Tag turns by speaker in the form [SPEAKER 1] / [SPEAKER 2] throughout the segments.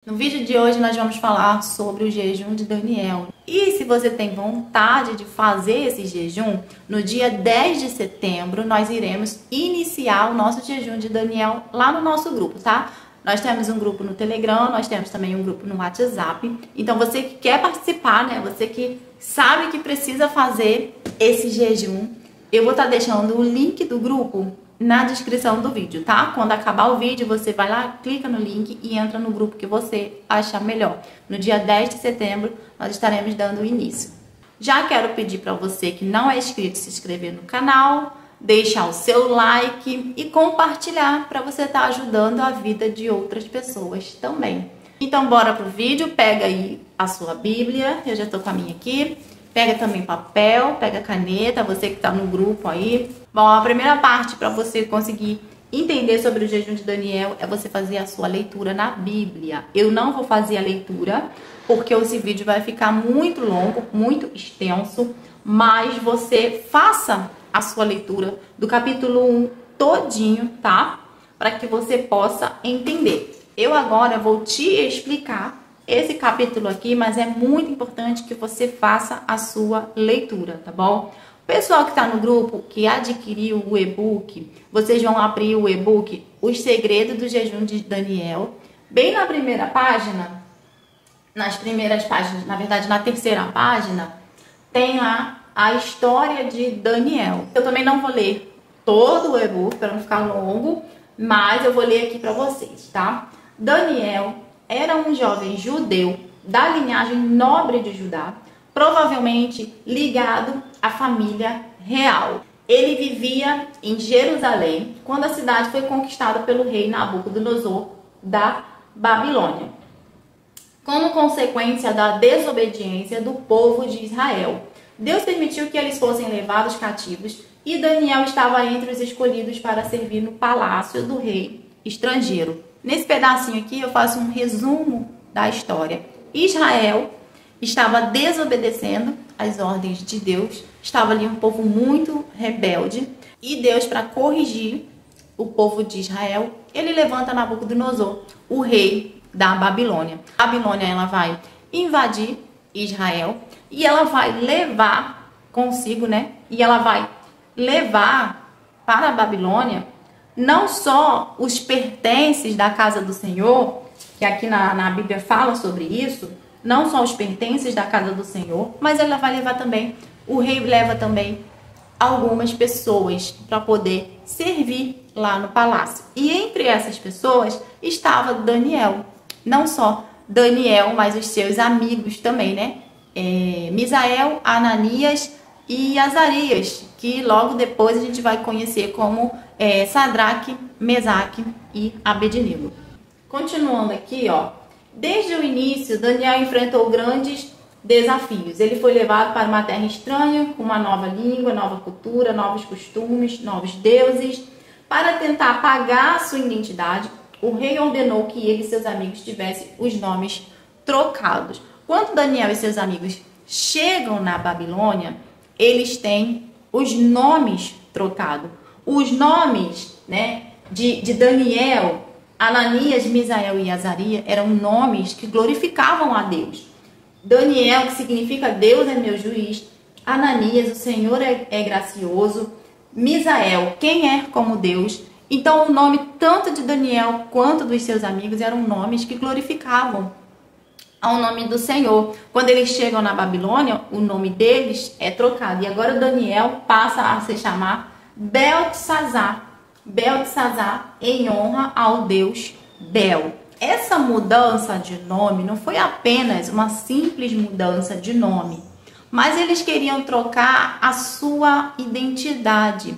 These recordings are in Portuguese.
[SPEAKER 1] No vídeo de hoje nós vamos falar sobre o jejum de Daniel. E se você tem vontade de fazer esse jejum, no dia 10 de setembro nós iremos iniciar o nosso jejum de Daniel lá no nosso grupo, tá? Nós temos um grupo no Telegram, nós temos também um grupo no WhatsApp. Então você que quer participar, né? Você que sabe que precisa fazer esse jejum, eu vou estar deixando o link do grupo na descrição do vídeo, tá? Quando acabar o vídeo, você vai lá, clica no link e entra no grupo que você achar melhor. No dia 10 de setembro, nós estaremos dando início. Já quero pedir para você que não é inscrito, se inscrever no canal, deixar o seu like e compartilhar para você estar ajudando a vida de outras pessoas também. Então, bora pro vídeo. Pega aí a sua Bíblia, eu já tô com a minha aqui. Pega também papel, pega caneta, você que está no grupo aí. Bom, a primeira parte para você conseguir entender sobre o jejum de Daniel é você fazer a sua leitura na Bíblia. Eu não vou fazer a leitura porque esse vídeo vai ficar muito longo, muito extenso, mas você faça a sua leitura do capítulo 1 todinho, tá? Para que você possa entender. Eu agora vou te explicar esse capítulo aqui, mas é muito importante que você faça a sua leitura, tá bom? O pessoal que está no grupo, que adquiriu o e-book, vocês vão abrir o e-book Os Segredos do Jejum de Daniel. Bem na primeira página, nas primeiras páginas, na verdade na terceira página, tem lá a história de Daniel. Eu também não vou ler todo o e-book para não ficar longo, mas eu vou ler aqui para vocês, tá? Daniel era um jovem judeu da linhagem nobre de Judá, provavelmente ligado à família real. Ele vivia em Jerusalém quando a cidade foi conquistada pelo rei Nabucodonosor da Babilônia, como consequência da desobediência do povo de Israel. Deus permitiu que eles fossem levados cativos e Daniel estava entre os escolhidos para servir no palácio do rei estrangeiro. Nesse pedacinho aqui eu faço um resumo da história. Israel estava desobedecendo às ordens de Deus, estava ali um povo muito rebelde, e Deus, para corrigir o povo de Israel, ele levanta Nabucodonosor, o rei da Babilônia. A Babilônia, ela vai invadir Israel e ela vai levar consigo, né? E ela vai levar para a Babilônia não só os pertences da casa do Senhor, que aqui na Bíblia fala sobre isso, não só os pertences da casa do Senhor, mas ela vai levar também, o rei leva também algumas pessoas para poder servir lá no palácio. E entre essas pessoas estava Daniel. Não só Daniel, mas os seus amigos também, né? Misael, Ananias e Azarias, que logo depois a gente vai conhecer como Sadraque, Mesaque e Abednego. Continuando aqui, ó, desde o início, Daniel enfrentou grandes desafios. Ele foi levado para uma terra estranha, com uma nova língua, nova cultura, novos costumes, novos deuses. Para tentar apagar a sua identidade, o rei ordenou que ele e seus amigos tivessem os nomes trocados. Quando Daniel e seus amigos chegam na Babilônia, eles têm os nomes trocados. Os nomes, né, de Daniel, Ananias, Misael e Azarias eram nomes que glorificavam a Deus. Daniel, que significa Deus é meu juiz. Ananias, o Senhor é gracioso. Misael, quem é como Deus. Então o nome tanto de Daniel quanto dos seus amigos eram nomes que glorificavam ao nome do Senhor. Quando eles chegam na Babilônia, o nome deles é trocado. E agora Daniel passa a se chamar Beltesazar. Beltesazar em honra ao Deus Bel. Essa mudança de nome não foi apenas uma simples mudança de nome, mas eles queriam trocar a sua identidade.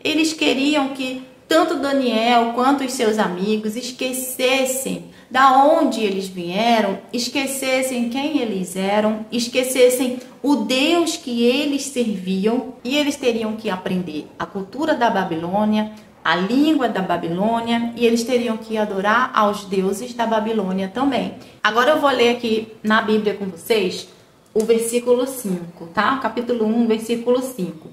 [SPEAKER 1] Eles queriam que tanto Daniel quanto os seus amigos esquecessem da onde eles vieram, esquecessem quem eles eram, esquecessem o Deus que eles serviam, e eles teriam que aprender a cultura da Babilônia, a língua da Babilônia, e eles teriam que adorar aos deuses da Babilônia também. Agora eu vou ler aqui na Bíblia com vocês o versículo 5, tá? Capítulo 1, versículo 5.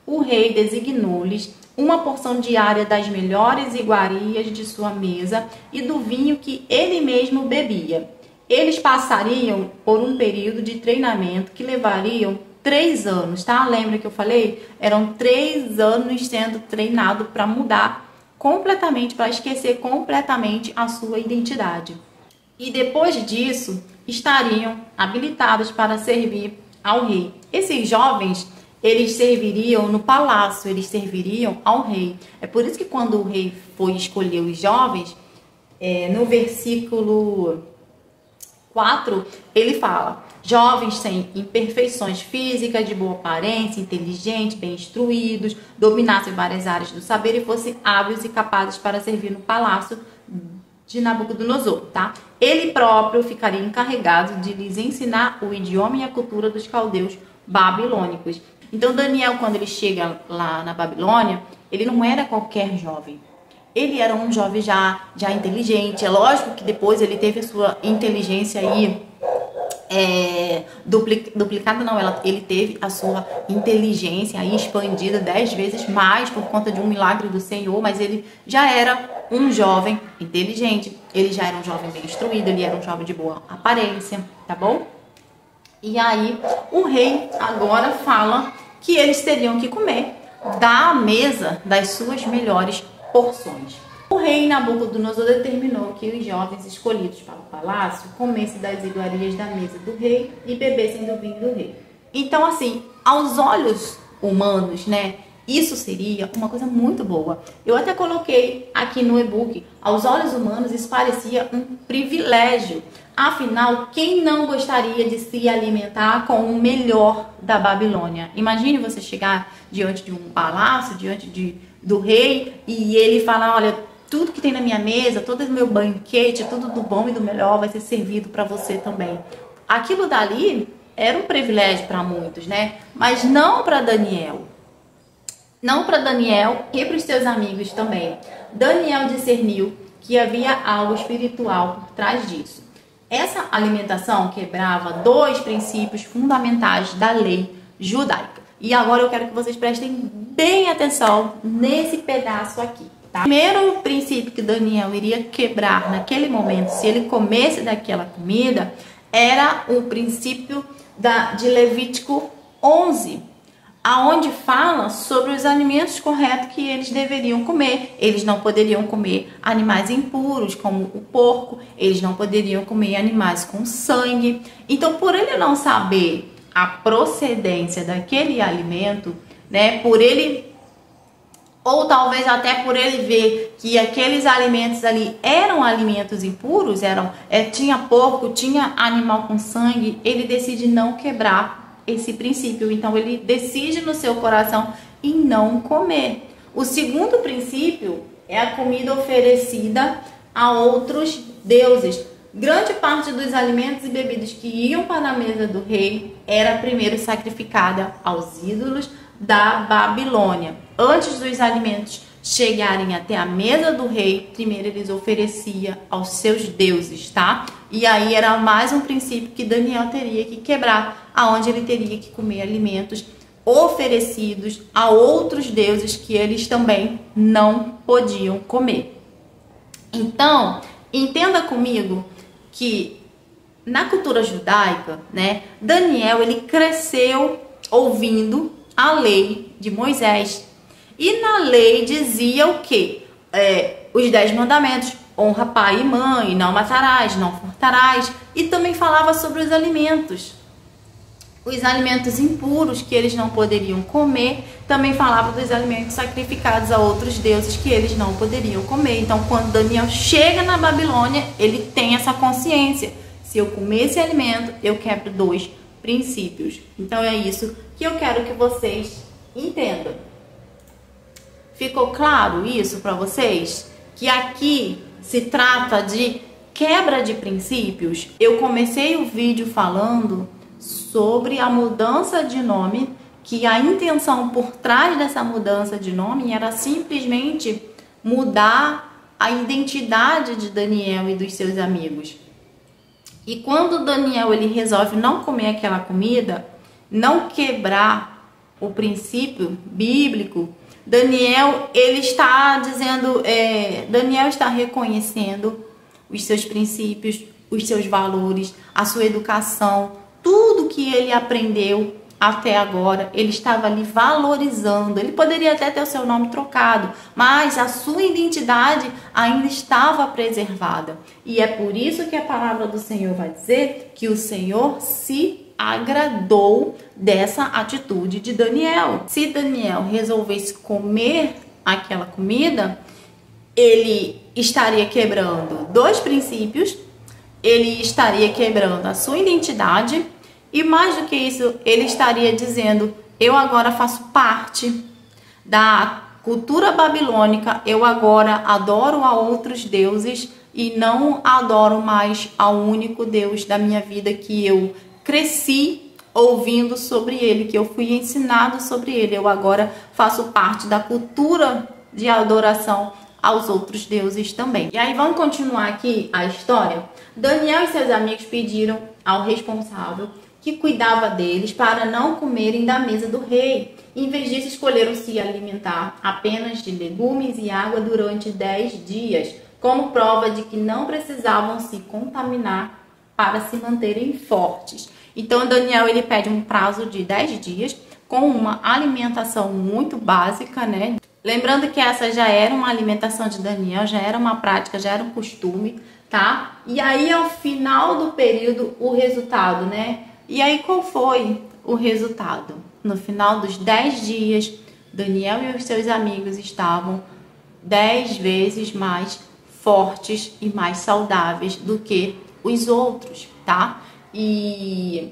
[SPEAKER 1] o rei designou-lhes uma porção diária das melhores iguarias de sua mesa e do vinho que ele mesmo bebia. Eles passariam por um período de treinamento que levariam 3 anos, tá? Lembra que eu falei? Eram 3 anos sendo treinado para mudar completamente, para esquecer completamente a sua identidade. E depois disso, estariam habilitados para servir ao rei. Esses jovens, eles serviriam no palácio, eles serviriam ao rei. É por isso que quando o rei foi escolher os jovens, no versículo 4, ele fala: jovens sem imperfeições físicas, de boa aparência, inteligentes, bem instruídos, dominassem várias áreas do saber e fossem hábeis e capazes para servir no palácio de Nabucodonosor, tá? Ele próprio ficaria encarregado de lhes ensinar o idioma e a cultura dos caldeus babilônicos. Então Daniel, quando ele chega lá na Babilônia, ele não era qualquer jovem. Ele era um jovem já inteligente. É lógico que depois ele teve a sua inteligência aí duplicada, não. Ele teve a sua inteligência aí expandida 10 vezes mais por conta de um milagre do Senhor, mas ele já era um jovem inteligente. Ele já era um jovem bem instruído, ele era um jovem de boa aparência, tá bom? E aí o rei agora fala que eles teriam que comer da mesa das suas melhores porções. O rei Nabucodonosor determinou que os jovens escolhidos para o palácio comessem das iguarias da mesa do rei e bebessem do vinho do rei. Então, assim, aos olhos humanos, né, isso seria uma coisa muito boa. Eu até coloquei aqui no e-book, aos olhos humanos isso parecia um privilégio. Afinal, quem não gostaria de se alimentar com o melhor da Babilônia? Imagine você chegar diante de um palácio, do rei, e ele fala: olha, tudo que tem na minha mesa, todo o meu banquete, tudo do bom e do melhor vai ser servido para você também. Aquilo dali era um privilégio para muitos, né? Mas não para Daniel. Não para Daniel e para os seus amigos também. Daniel discerniu que havia algo espiritual por trás disso. Essa alimentação quebrava 2 princípios fundamentais da lei judaica. E agora eu quero que vocês prestem bem atenção nesse pedaço aqui, tá? O primeiro princípio que Daniel iria quebrar naquele momento, se ele comesse daquela comida, era o princípio de Levítico 11, aonde fala sobre os alimentos corretos que eles deveriam comer. Eles não poderiam comer animais impuros, como o porco, eles não poderiam comer animais com sangue. Então, por ele não saber a procedência daquele alimento, né, por ele, ou talvez até por ele ver que aqueles alimentos ali eram alimentos impuros, tinha porco, tinha animal com sangue, ele decide não quebrar esse princípio. Então ele decide no seu coração em não comer. O segundo princípio é a comida oferecida a outros deuses. Grande parte dos alimentos e bebidas que iam para a mesa do rei era primeiro sacrificada aos ídolos da Babilônia. Antes dos alimentos chegarem até a mesa do rei, primeiro eles ofereciam aos seus deuses, tá? E aí era mais um princípio que Daniel teria que quebrar, aonde ele teria que comer alimentos oferecidos a outros deuses que eles também não podiam comer. Então, entenda comigo que na cultura judaica, né, Daniel ele cresceu ouvindo a lei de Moisés. E na lei dizia o quê? Os 10 mandamentos: honra pai e mãe, não matarás, não furtarás. E também falava sobre os alimentos impuros que eles não poderiam comer. Também falava dos alimentos sacrificados a outros deuses que eles não poderiam comer. Então, quando Daniel chega na Babilônia, ele tem essa consciência: se eu comer esse alimento, eu quebro 2 princípios. Então, é isso que eu quero que vocês entendam. Ficou claro isso para vocês? Que aqui se trata de quebra de princípios. Eu comecei o vídeo falando sobre a mudança de nome, que a intenção por trás dessa mudança de nome era simplesmente mudar a identidade de Daniel e dos seus amigos. E quando Daniel ele resolve não comer aquela comida, não quebrar o princípio bíblico, Daniel, ele está dizendo, Daniel está reconhecendo os seus princípios, os seus valores, a sua educação, tudo que ele aprendeu até agora, ele estava ali valorizando. Ele poderia até ter o seu nome trocado, mas a sua identidade ainda estava preservada. E é por isso que a palavra do Senhor vai dizer que o Senhor se agradou dessa atitude de Daniel. Se Daniel resolvesse comer aquela comida, ele estaria quebrando 2 princípios, ele estaria quebrando a sua identidade e, mais do que isso, ele estaria dizendo: eu agora faço parte da cultura babilônica, eu agora adoro a outros deuses e não adoro mais ao único Deus da minha vida, que eu cresci ouvindo sobre ele, que eu fui ensinado sobre ele. Eu agora faço parte da cultura de adoração aos outros deuses também. E aí vamos continuar aqui a história. Daniel e seus amigos pediram ao responsável que cuidava deles para não comerem da mesa do rei. Em vez disso, escolheram se alimentar apenas de legumes e água durante 10 dias, como prova de que não precisavam se contaminar para se manterem fortes. Então, Daniel, ele pede um prazo de 10 dias com uma alimentação muito básica, né? Lembrando que essa já era uma alimentação de Daniel, já era uma prática, já era um costume, tá? E aí, ao final do período, o resultado, né? E aí, qual foi o resultado? No final dos 10 dias, Daniel e os seus amigos estavam 10 vezes mais fortes e mais saudáveis do que os outros, tá? E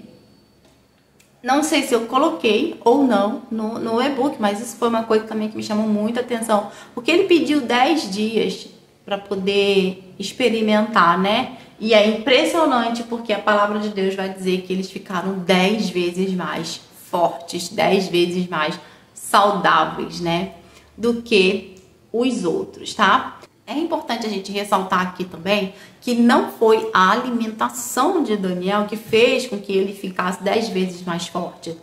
[SPEAKER 1] não sei se eu coloquei ou não no e-book, mas isso foi uma coisa também que me chamou muita atenção, porque ele pediu 10 dias para poder experimentar, né? E é impressionante porque a palavra de Deus vai dizer que eles ficaram 10 vezes mais fortes, 10 vezes mais saudáveis, né? Do que os outros, tá? É importante a gente ressaltar aqui também que não foi a alimentação de Daniel que fez com que ele ficasse 10 vezes mais forte.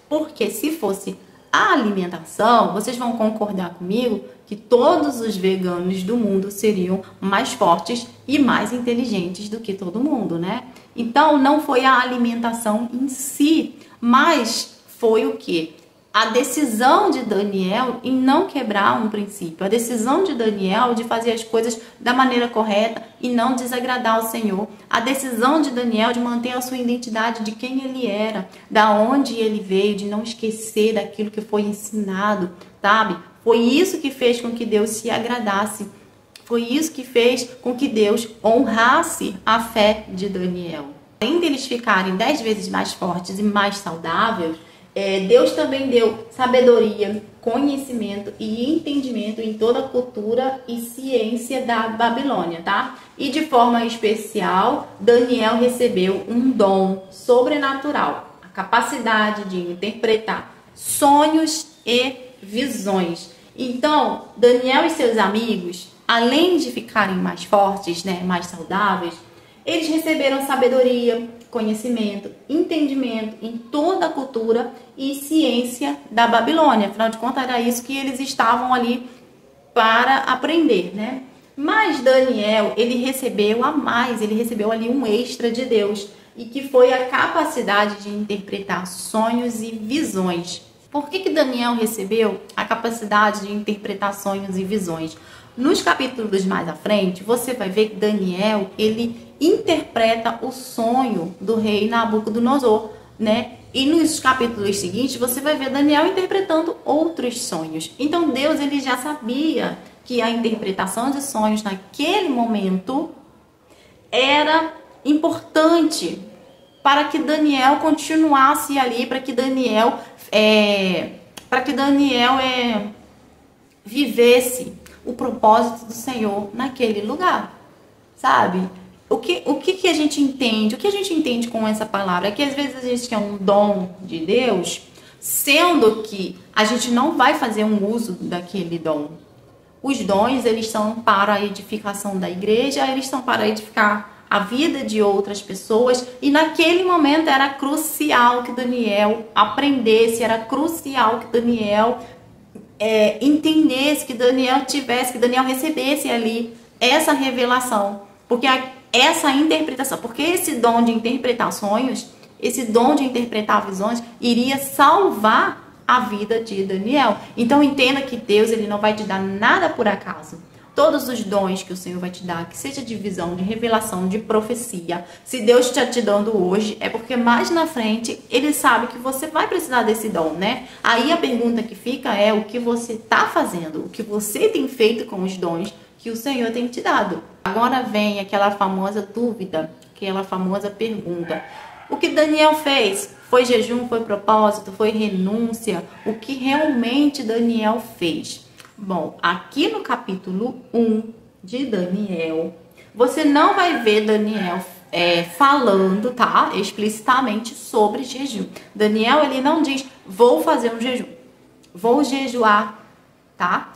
[SPEAKER 1] Porque se fosse a alimentação, vocês vão concordar comigo que todos os veganos do mundo seriam mais fortes e mais inteligentes do que todo mundo, né? Então, não foi a alimentação em si, mas foi o quê? A decisão de Daniel em não quebrar um princípio, a decisão de Daniel de fazer as coisas da maneira correta e não desagradar ao Senhor, a decisão de Daniel de manter a sua identidade de quem ele era, da onde ele veio, de não esquecer daquilo que foi ensinado, sabe? Foi isso que fez com que Deus se agradasse, foi isso que fez com que Deus honrasse a fé de Daniel. Além deles ficarem 10 vezes mais fortes e mais saudáveis, Deus também deu sabedoria, conhecimento e entendimento em toda a cultura e ciência da Babilônia, tá? E de forma especial, Daniel recebeu um dom sobrenatural, a capacidade de interpretar sonhos e visões. Então, Daniel e seus amigos, além de ficarem mais fortes, né, mais saudáveis, eles receberam sabedoria, conhecimento, entendimento em toda a cultura e ciência da Babilônia. Afinal de contas, era isso que eles estavam ali para aprender, né? Mas Daniel, ele recebeu a mais, ele recebeu ali um extra de Deus, e que foi a capacidade de interpretar sonhos e visões. Por que Daniel recebeu a capacidade de interpretar sonhos e visões? Nos capítulos mais à frente, você vai ver que Daniel, ele interpreta o sonho do rei Nabucodonosor, né? E nos capítulos seguintes, você vai ver Daniel interpretando outros sonhos. Então, Deus, ele já sabia que a interpretação de sonhos naquele momento era importante para que Daniel continuasse ali, para que Daniel vivesse o propósito do Senhor naquele lugar, sabe? O que a gente entende? O que a gente entende com essa palavra? É que às vezes a gente quer um dom de Deus, sendo que a gente não vai fazer um uso daquele dom. Os dons, eles são para a edificação da igreja, eles são para edificar a vida de outras pessoas, e naquele momento era crucial que Daniel aprendesse, era crucial que Daniel entendesse, que Daniel recebesse ali essa revelação, porque essa interpretação, porque esse dom de interpretar sonhos, esse dom de interpretar visões iria salvar a vida de Daniel. Então entenda que Deus, ele não vai te dar nada por acaso. Todos os dons que o Senhor vai te dar, que seja de visão, de revelação, de profecia, se Deus está te dando hoje, é porque mais na frente ele sabe que você vai precisar desse dom, né? Aí a pergunta que fica é o que você está fazendo, o que você tem feito com os dons que o Senhor tem te dado. Agora vem aquela famosa dúvida, aquela famosa pergunta. O que Daniel fez? Foi jejum, foi propósito, foi renúncia? O que realmente Daniel fez? Bom, aqui no capítulo 1 de Daniel, você não vai ver Daniel falando, tá? Explicitamente sobre jejum. Daniel, ele não diz, vou fazer um jejum, vou jejuar, tá?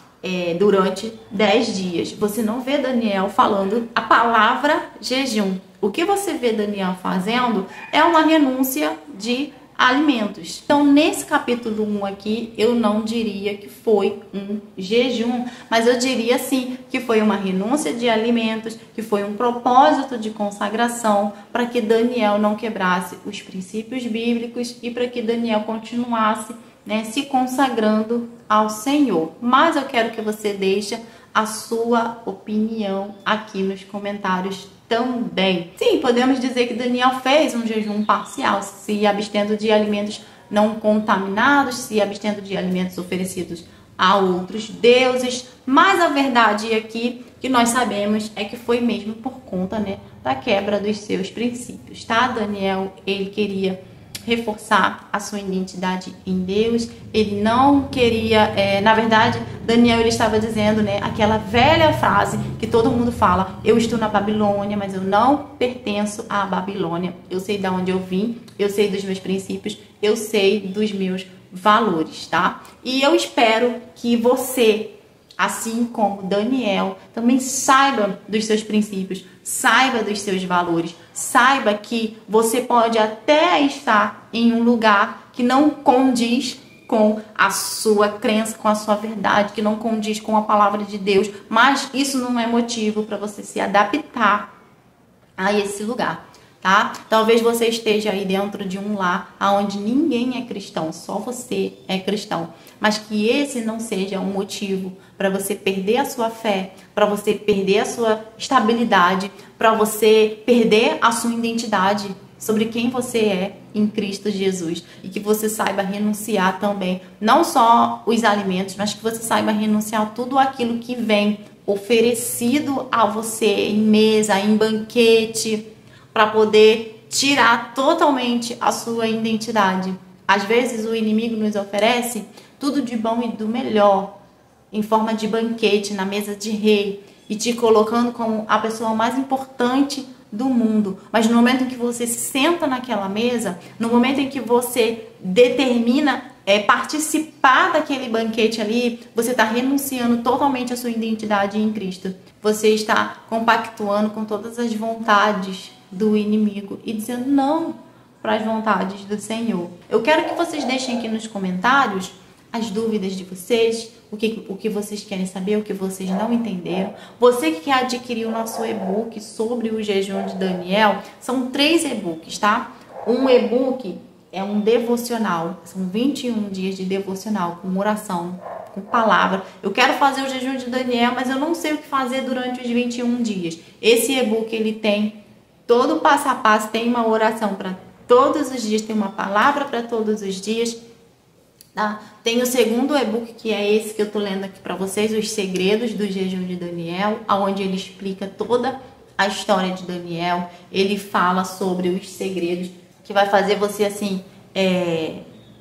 [SPEAKER 1] Durante 10 dias. Você não vê Daniel falando a palavra jejum. O que você vê Daniel fazendo é uma renúncia de alimentos. Então, nesse capítulo 1 aqui, eu não diria que foi um jejum, mas eu diria sim que foi uma renúncia de alimentos, que foi um propósito de consagração para que Daniel não quebrasse os princípios bíblicos e para que Daniel continuasse, né, se consagrando ao Senhor. Mas eu quero que você deixe a sua opinião aqui nos comentários também. Sim, podemos dizer que Daniel fez um jejum parcial, se abstendo de alimentos não contaminados, se abstendo de alimentos oferecidos a outros deuses, mas a verdade aqui que nós sabemos é que foi mesmo por conta, né, da quebra dos seus princípios, tá? Daniel, ele queria reforçar a sua identidade em Deus, ele não queria, na verdade, Daniel, ele estava dizendo, né, aquela velha frase que todo mundo fala, eu estou na Babilônia, mas eu não pertenço à Babilônia, eu sei de onde eu vim, eu sei dos meus princípios, eu sei dos meus valores, tá? E eu espero que você, assim como Daniel, também saiba dos seus princípios, saiba dos seus valores, saiba que você pode até estar em um lugar que não condiz com a sua crença, com a sua verdade, que não condiz com a palavra de Deus, mas isso não é motivo para você se adaptar a esse lugar, tá? Talvez você esteja aí dentro de um lar onde ninguém é cristão, só você é cristão, mas que esse não seja um motivo para você perder a sua fé, para você perder a sua estabilidade, para você perder a sua identidade sobre quem você é em Cristo Jesus, e que você saiba renunciar também, não só os alimentos, mas que você saiba renunciar tudo aquilo que vem oferecido a você em mesa, em banquete, para poder tirar totalmente a sua identidade. Às vezes o inimigo nos oferece tudo de bom e do melhor, em forma de banquete, na mesa de rei, e te colocando como a pessoa mais importante do mundo. Mas no momento em que você se senta naquela mesa, no momento em que você determina participar daquele banquete ali, você está renunciando totalmente à sua identidade em Cristo. Você está compactuando com todas as vontades do inimigo e dizendo não para as vontades do Senhor. Eu quero que vocês deixem aqui nos comentários as dúvidas de vocês, o que vocês querem saber, o que vocês não entenderam. Você que quer adquirir o nosso e-book sobre o jejum de Daniel, são 3 e-books, tá? Um e-book é um devocional, são 21 dias de devocional, com oração, com palavra. Eu quero fazer o jejum de Daniel, mas eu não sei o que fazer durante os 21 dias. Esse e-book, ele tem todo o passo a passo, tem uma oração para todos os dias, tem uma palavra para todos os dias, tá? Tem o segundo e-book, que é esse que eu tô lendo aqui para vocês, Os Segredos do Jejum de Daniel, onde ele explica toda a história de Daniel. Ele fala sobre os segredos que vai fazer você, assim,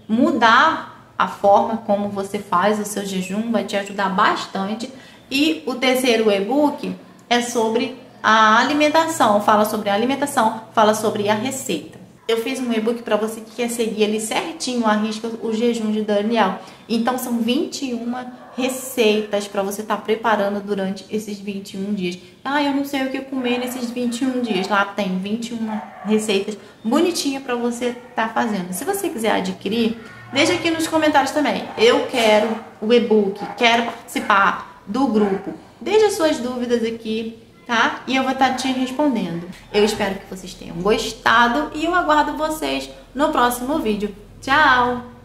[SPEAKER 1] mudar a forma como você faz o seu jejum, vai te ajudar bastante. E o terceiro e-book é sobre a alimentação, fala sobre a alimentação, fala sobre a receita. Eu fiz um e-book para você que quer seguir ali certinho, à risca, o jejum de Daniel. Então são 21 receitas para você estar preparando durante esses 21 dias. Ah, eu não sei o que comer nesses 21 dias. Lá tem 21 receitas bonitinhas para você estar fazendo. Se você quiser adquirir, deixa aqui nos comentários também. Eu quero o e-book, quero participar do grupo. Deixe as suas dúvidas aqui, tá? E eu vou estar te respondendo. Eu espero que vocês tenham gostado e eu aguardo vocês no próximo vídeo. Tchau!